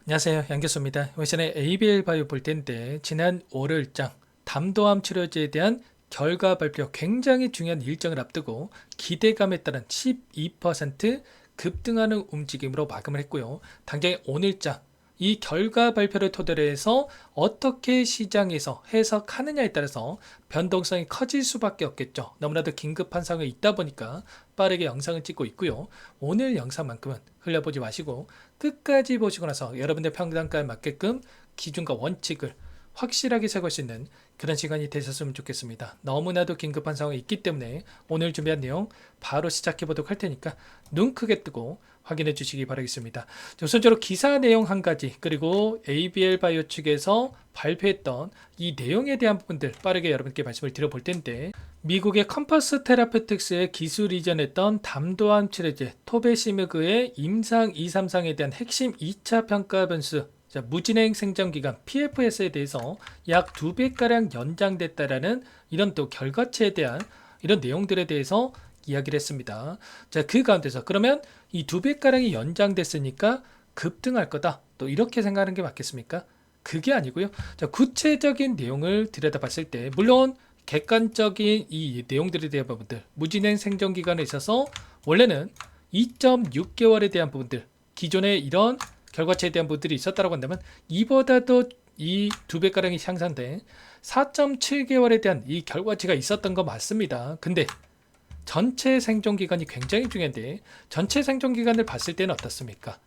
안녕하세요. 양교수입니다. 이번 시간에 ABL 바이오 볼 텐데 지난 월요일장 담도암 치료제에 대한 결과 발표 굉장히 중요한 일정을 앞두고 기대감에 따른 12% 급등하는 움직임으로 마감을 했고요. 당장 오늘장 이 결과 발표를 토대로 해서 어떻게 시장에서 해석하느냐에 따라서 변동성이 커질 수밖에 없겠죠. 너무나도 긴급한 상황이 있다 보니까 빠르게 영상을 찍고 있고요. 오늘 영상만큼은 흘려보지 마시고 끝까지 보시고 나서 여러분들 평단가에 맞게끔 기준과 원칙을 확실하게 세울 수 있는 그런 시간이 되셨으면 좋겠습니다. 너무나도 긴급한 상황이 있기 때문에 오늘 준비한 내용 바로 시작해 보도록 할 테니까 눈 크게 뜨고 확인해 주시기 바라겠습니다. 우선적으로 기사 내용 한 가지 그리고 ABL 바이오 측에서 발표했던 이 내용에 대한 부분들 빠르게 여러분께 말씀을 드려볼 텐데, 미국의 컴퍼스 테라페틱스의 기술 이전했던 담도암 치료제 토베시미그의 임상 2, 3상에 대한 핵심 2차 평가 변수, 무진행 생존기간 PFS에 대해서 약 2배가량 연장됐다라는 이런 또 결과치에 대한 이런 내용들에 대해서 이야기를 했습니다. 자, 그 가운데서 그러면 이 2배가량이 연장됐으니까 급등할 거다, 또 이렇게 생각하는 게 맞겠습니까? 그게 아니고요. 자, 구체적인 내용을 들여다봤을 때 물론 객관적인 이 내용들에 대한 부분들, 무진행 생존 기간에 있어서 원래는 2.6개월에 대한 부분들, 기존에 이런 결과치에 대한 부분들이 있었다고 한다면 이보다도 이 2배가량이 향상된 4.7개월에 대한 이 결과치가 있었던 거 맞습니다. 근데 전체 생존 기간이 굉장히 중요한데 전체 생존 기간을 봤을 때는 어떻습니까?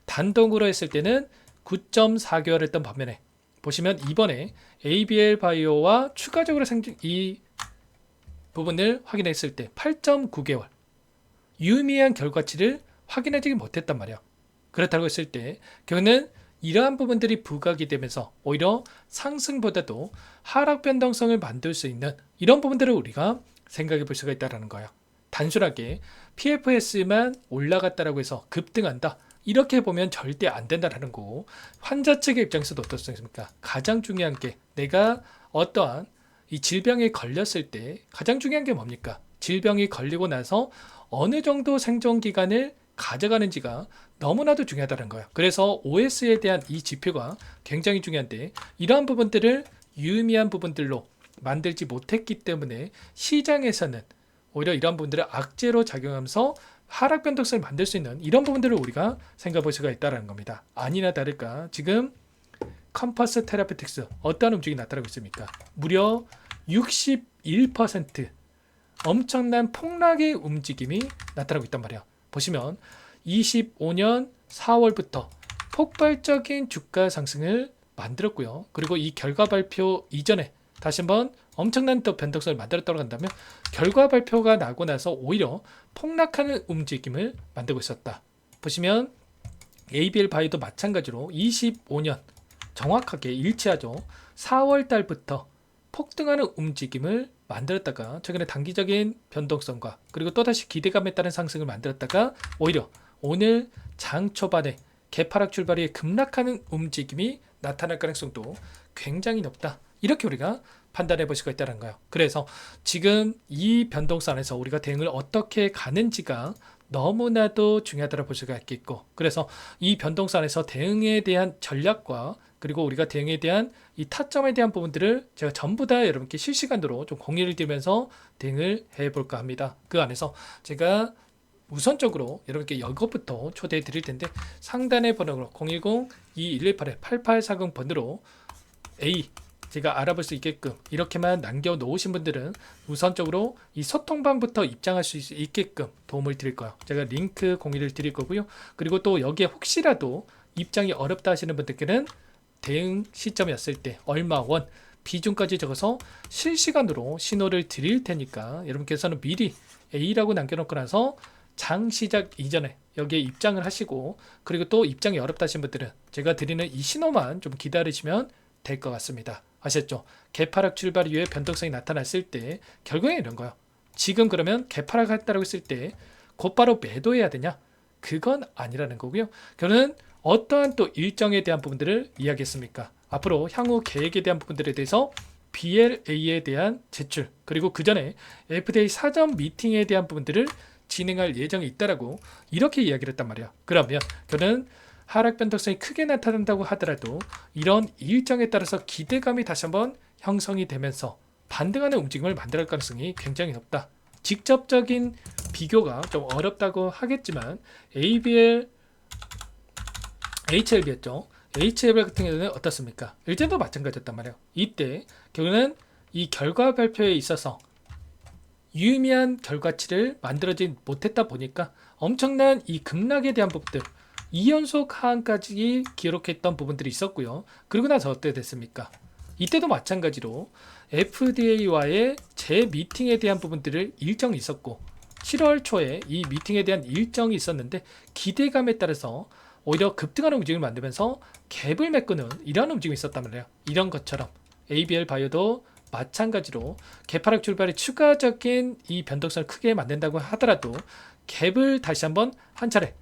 단독으로 했을 때는 9.4개월 했던 반면에 보시면 이번에 ABL 바이오와 추가적으로 이 부분을 확인했을 때 8.9개월 유의미한 결과치를 확인하지 못했단 말이야. 그렇다고 했을 때 결국은 이러한 부분들이 부각이 되면서 오히려 상승보다도 하락 변동성을 만들 수 있는 이런 부분들을 우리가 생각해 볼 수가 있다는 거예요. 단순하게 PFS만 올라갔다라고 해서 급등한다, 이렇게 보면 절대 안 된다라는 거고, 환자 측의 입장에서도 어떻습니까? 가장 중요한 게 내가 어떠한 이 질병에 걸렸을 때 가장 중요한 게 뭡니까? 질병이 걸리고 나서 어느 정도 생존 기간을 가져가는지가 너무나도 중요하다는 거예요. 그래서 OS에 대한 이 지표가 굉장히 중요한데 이러한 부분들을 유의미한 부분들로 만들지 못했기 때문에 시장에서는 오히려 이런 부분들을 악재로 작용하면서 하락 변동성을 만들 수 있는 이런 부분들을 우리가 생각해 볼 수가 있다는 겁니다. 아니나 다를까 지금 컴퍼스 테라피틱스 어떠한 움직임이 나타나고 있습니까? 무려 61% 엄청난 폭락의 움직임이 나타나고 있단 말이야. 보시면 25년 4월부터 폭발적인 주가 상승을 만들었고요. 그리고 이 결과 발표 이전에 다시 한번 엄청난 또 변동성을 만들었다고 한다면 결과 발표가 나고 나서 오히려 폭락하는 움직임을 만들고 있었다. 보시면 ABL 바이오도 마찬가지로 25년 정확하게 일치하죠. 4월 달부터 폭등하는 움직임을 만들었다가 최근에 단기적인 변동성과 그리고 또다시 기대감에 따른 상승을 만들었다가 오히려 오늘 장 초반에 개파락 출발에 급락하는 움직임이 나타날 가능성도 굉장히 높다, 이렇게 우리가 판단해 볼 수가 있다는 거예요. 그래서 지금 이 변동성 안에서 우리가 대응을 어떻게 가는지가 너무나도 중요하다고 볼 수가 있겠고, 그래서 이 변동성 안에서 대응에 대한 전략과 그리고 우리가 대응에 대한 이 타점에 대한 부분들을 제가 전부 다 여러분께 실시간으로 좀 공유를 드리면서 대응을 해볼까 합니다. 그 안에서 제가 우선적으로 여러분께 이것부터 초대해 드릴 텐데, 상단의 번호로 010-2118-8840 번으로 A 제가 알아볼 수 있게끔 이렇게만 남겨 놓으신 분들은 우선적으로 이 소통방부터 입장할 수 있게끔 도움을 드릴 거예요. 제가 링크 공유를 드릴 거고요. 그리고 또 여기에 혹시라도 입장이 어렵다 하시는 분들께는 대응 시점이었을 때 얼마 원 비중까지 적어서 실시간으로 신호를 드릴 테니까 여러분께서는 미리 A라고 남겨놓고 나서 장 시작 이전에 여기에 입장을 하시고, 그리고 또 입장이 어렵다 하신 분들은 제가 드리는 이 신호만 좀 기다리시면 될 것 같습니다. 아셨죠? 개파락 출발 이후에 변동성이 나타났을 때 결국에 이런 거예요. 지금 그러면 개파락 했다고 했을 때 곧바로 매도해야 되냐? 그건 아니라는 거고요. 저는 어떠한 또 일정에 대한 부분들을 이야기했습니까? 앞으로 향후 계획에 대한 부분들에 대해서 BLA에 대한 제출, 그리고 그 전에 FDA 사전 미팅에 대한 부분들을 진행할 예정이 있다라고 이렇게 이야기를 했단 말이야. 그러면 저는 하락 변동성이 크게 나타난다고 하더라도 이런 일정에 따라서 기대감이 다시 한번 형성이 되면서 반등하는 움직임을 만들 가능성이 굉장히 높다. 직접적인 비교가 좀 어렵다고 하겠지만 ABL, HLB였죠. HLB 같은 경우는 어떻습니까? 일제도 마찬가지였단 말이에요. 이때 결국은 이 결과 발표에 있어서 유의미한 결과치를 만들어지 못했다 보니까 엄청난 이 급락에 대한 부분들 2연속 하한까지 기록했던 부분들이 있었고요. 그리고 나서 어떻게 됐습니까? 이때도 마찬가지로 FDA와의 재미팅에 대한 부분들을 일정이 있었고 7월 초에 이 미팅에 대한 일정이 있었는데 기대감에 따라서 오히려 급등하는 움직임을 만들면서 갭을 메꾸는 이런 움직임이 있었단 말이에요. 이런 것처럼 ABL 바이오도 마찬가지로 개파락 출발에 추가적인 이 변동성을 크게 만든다고 하더라도 갭을 다시 한번 한 차례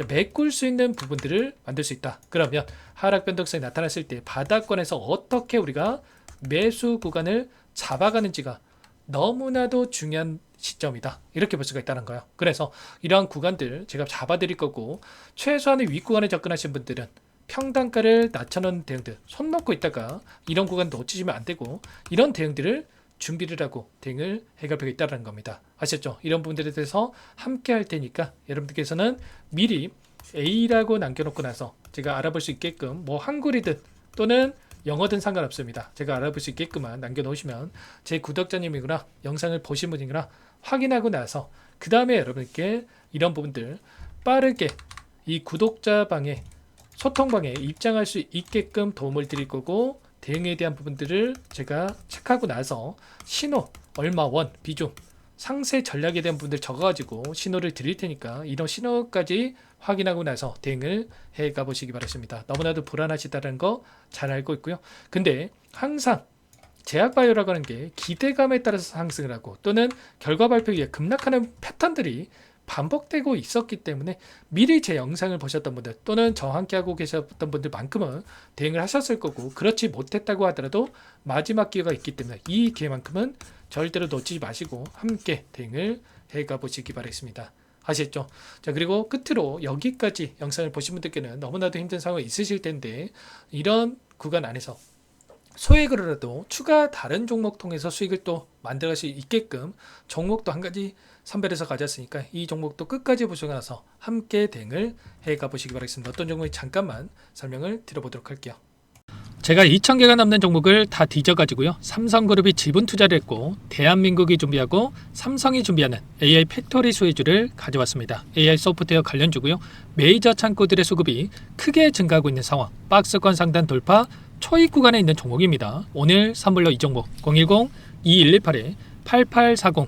메꿀 수 있는 부분들을 만들 수 있다. 그러면 하락 변동성이 나타났을 때 바닥권에서 어떻게 우리가 매수 구간을 잡아가는지가 너무나도 중요한 시점이다. 이렇게 볼 수가 있다는 거예요. 그래서 이러한 구간들 제가 잡아드릴 거고 최소한의 윗구간에 접근하신 분들은 평단가를 낮춰놓은 대응들 손 놓고 있다가 이런 구간 놓치시면 안 되고 이런 대응들을 준비를 하고 대응을 해갈 필요가 있다는 겁니다. 아셨죠? 이런 부분들에 대해서 함께 할 테니까 여러분들께서는 미리 A라고 남겨놓고 나서 제가 알아볼 수 있게끔 뭐 한글이든 또는 영어든 상관없습니다. 제가 알아볼 수 있게끔만 남겨놓으시면 제 구독자님이거나 영상을 보신 분이거나 확인하고 나서 그 다음에 여러분께 이런 부분들 빠르게 이 구독자 방에 소통방에 입장할 수 있게끔 도움을 드릴 거고 대응에 대한 부분들을 제가 체크하고 나서 신호, 얼마 원, 비중, 상세 전략에 대한 부분들 적어가지고 신호를 드릴 테니까 이런 신호까지 확인하고 나서 대응을 해 가보시기 바랍니다. 너무나도 불안하시다는 거 잘 알고 있고요. 근데 항상 제약바이오라고 하는 게 기대감에 따라서 상승을 하고 또는 결과 발표에 급락하는 패턴들이 반복되고 있었기 때문에 미리 제 영상을 보셨던 분들 또는 저와 함께 하고 계셨던 분들만큼은 대응을 하셨을 거고 그렇지 못했다고 하더라도 마지막 기회가 있기 때문에 이 기회만큼은 절대로 놓치지 마시고 함께 대응을 해가 보시기 바라겠습니다. 아시겠죠? 자, 그리고 끝으로 여기까지 영상을 보신 분들께는 너무나도 힘든 상황이 있으실 텐데 이런 구간 안에서 소액으로라도 추가 다른 종목 통해서 수익을 또 만들어갈 수 있게끔 종목도 한 가지 선별해서 가졌으니까 이 종목도 끝까지 보시고 나서 함께 대응을 해 가보시기 바라겠습니다. 어떤 종목인지 잠깐만 설명을 드려보도록 할게요. 제가 2,000개가 넘는 종목을 다 뒤져가지고요. 삼성그룹이 지분 투자를 했고 대한민국이 준비하고 삼성이 준비하는 AI 팩토리 수혜주를 가져왔습니다. AI 소프트웨어 관련주고요. 메이저 창고들의 수급이 크게 증가하고 있는 상황, 박스권 상단 돌파 초입 구간에 있는 종목입니다. 오늘 선물로 이 종목 010-2118-8840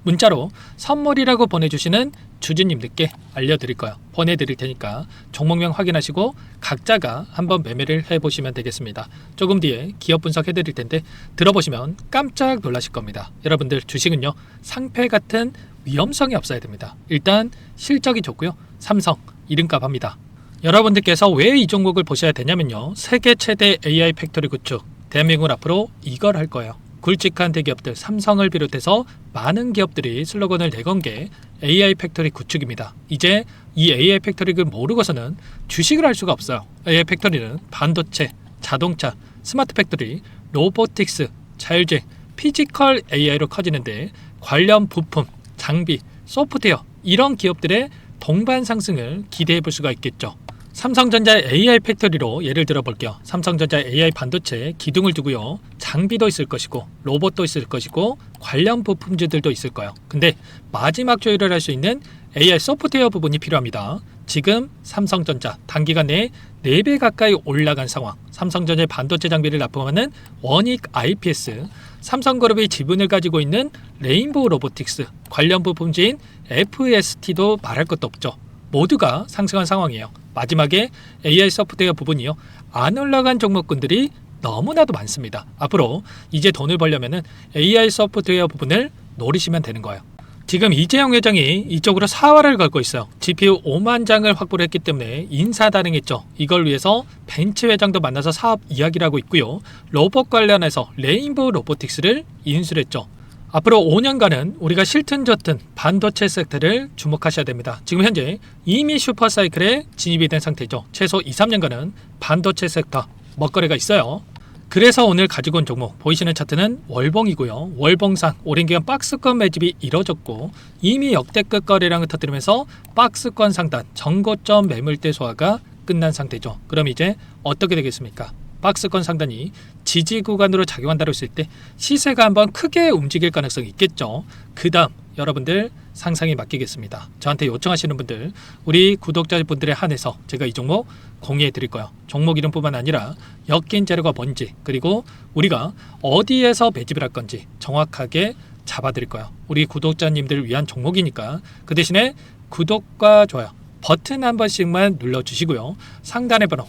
문자로 선물이라고 보내주시는 주주님들께 알려드릴 거예요. 보내드릴 테니까 종목명 확인하시고 각자가 한번 매매를 해보시면 되겠습니다. 조금 뒤에 기업 분석해드릴 텐데 들어보시면 깜짝 놀라실 겁니다. 여러분들 주식은요 상패 같은 위험성이 없어야 됩니다. 일단 실적이 좋고요. 삼성 이름값 합니다. 여러분들께서 왜 이 종목을 보셔야 되냐면요. 세계 최대 AI 팩토리 구축 대한민국은 앞으로 이걸 할 거예요. 굵직한 대기업들 삼성을 비롯해서 많은 기업들이 슬로건을 내건 게 AI 팩토리 구축입니다. 이제 이 AI 팩토리를 모르고서는 주식을 할 수가 없어요. AI 팩토리는 반도체, 자동차, 스마트 팩토리, 로보틱스, 자율주행, 피지컬 AI로 커지는데 관련 부품, 장비, 소프트웨어 이런 기업들의 동반 상승을 기대해 볼 수가 있겠죠. 삼성전자의 AI 팩토리로 예를 들어 볼게요. 삼성전자의 AI 반도체 기둥을 두고요. 장비도 있을 것이고 로봇도 있을 것이고 관련 부품주들도 있을 거예요. 근데 마지막 조율을 할 수 있는 AI 소프트웨어 부분이 필요합니다. 지금 삼성전자 단기간 내에 4배 가까이 올라간 상황. 삼성전자의 반도체 장비를 납품하는 원익 IPS, 삼성그룹이 지분을 가지고 있는 레인보우 로보틱스, 관련 부품주인 FST도 말할 것도 없죠. 모두가 상승한 상황이에요. 마지막에 AI 소프트웨어 부분이요. 안 올라간 종목군들이 너무나도 많습니다. 앞으로 이제 돈을 벌려면 AI 소프트웨어 부분을 노리시면 되는 거예요. 지금 이재용 회장이 이쪽으로 사활을 걸고 있어요. GPU 5만 장을 확보를 했기 때문에 인사단행했죠. 이걸 위해서 벤츠 회장도 만나서 사업 이야기를 하고 있고요. 로봇 관련해서 레인보우 로보틱스를 인수를 했죠. 앞으로 5년간은 우리가 싫든 좋든 반도체 섹터를 주목하셔야 됩니다. 지금 현재 이미 슈퍼사이클에 진입이 된 상태죠. 최소 2, 3년간은 반도체 섹터 먹거리가 있어요. 그래서 오늘 가지고 온 종목 보이시는 차트는 월봉이고요. 월봉상 오랜 기간 박스권 매집이 이뤄졌고 이미 역대급 거래량을 터뜨리면서 박스권 상단 전고점 매물대 소화가 끝난 상태죠. 그럼 이제 어떻게 되겠습니까? 박스권 상단이 지지 구간으로 작용한다고 했을 때 시세가 한번 크게 움직일 가능성이 있겠죠. 그 다음 여러분들 상상에 맡기겠습니다. 저한테 요청하시는 분들, 우리 구독자분들에 한해서 제가 이 종목 공유해 드릴 거예요. 종목 이름뿐만 아니라 엮인 재료가 뭔지, 그리고 우리가 어디에서 매집을 할 건지 정확하게 잡아 드릴 거예요. 우리 구독자님들을 위한 종목이니까 그 대신에 구독과 좋아요 버튼 한 번씩만 눌러주시고요. 상단의 번호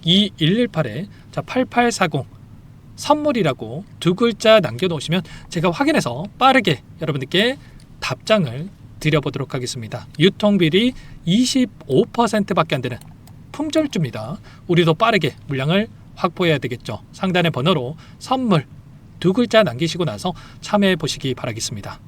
010-2118-8840 선물이라고 두 글자 남겨놓으시면 제가 확인해서 빠르게 여러분들께 답장을 드려보도록 하겠습니다. 유통비리 25%밖에 안 되는 품절주입니다. 우리도 빠르게 물량을 확보해야 되겠죠. 상단의 번호로 선물 두 글자 남기시고 나서 참여해 보시기 바라겠습니다.